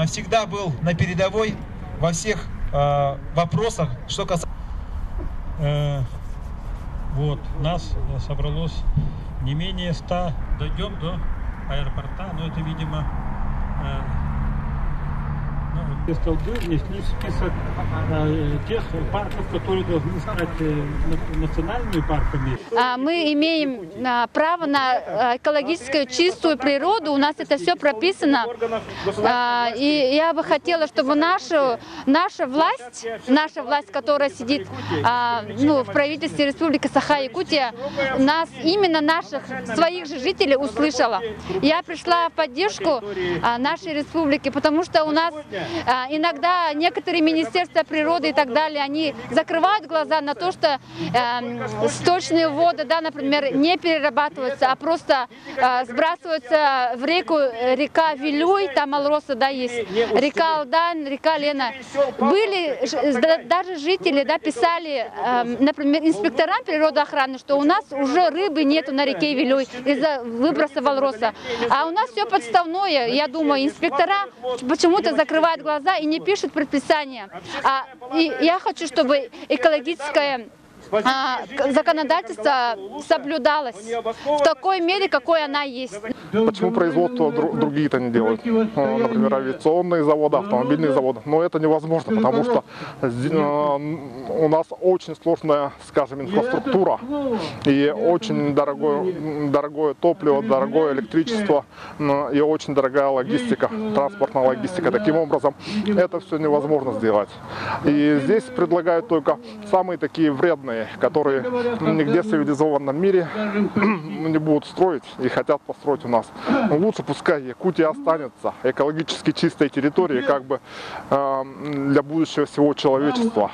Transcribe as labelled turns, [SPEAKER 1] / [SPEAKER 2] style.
[SPEAKER 1] всегда был на передовой во всех вопросах, что касается...
[SPEAKER 2] Вот, нас собралось не менее 100, дойдем до аэропорта, но это, видимо, столбы внесли в список тех парков, которые должны стать национальными парками.
[SPEAKER 3] Мы имеем право на экологическую чистую природу, у нас это все прописано. И я бы хотела, чтобы наша власть, которая сидит в правительстве Республики Саха-Якутия, нас, именно своих же жителей услышала. Я пришла в поддержку нашей республики, потому что у нас иногда некоторые министерства природы и так далее, они закрывают глаза на то, что сточные воды, да, например, не перерабатываются, а просто сбрасываются в река Вилюй, там Алроса, да, есть, река Алдан, река Лена. Были даже жители, да, писали, например, инспекторам природоохраны, что у нас уже рыбы нету на реке Вилюй из-за выброса Алроса. А у нас все подставное, я думаю, инспектора почему-то закрывают глаза и не пишут предписания. И я хочу, чтобы экологическое законодательство соблюдалось в такой мере, какой она есть.
[SPEAKER 4] Почему производство другие-то не делают? Например, авиационные заводы, автомобильные заводы. Но это невозможно, потому что у нас очень сложная, скажем, инфраструктура и очень дорогое топливо, дорогое электричество и очень дорогая логистика, транспортная логистика. Таким образом, это все невозможно сделать. И здесь предлагают только самые такие вредные, которые нигде в цивилизованном мире не будут строить и хотят построить у нас. Но лучше пускай Якутия останется экологически чистой территорией, как бы для будущего всего человечества.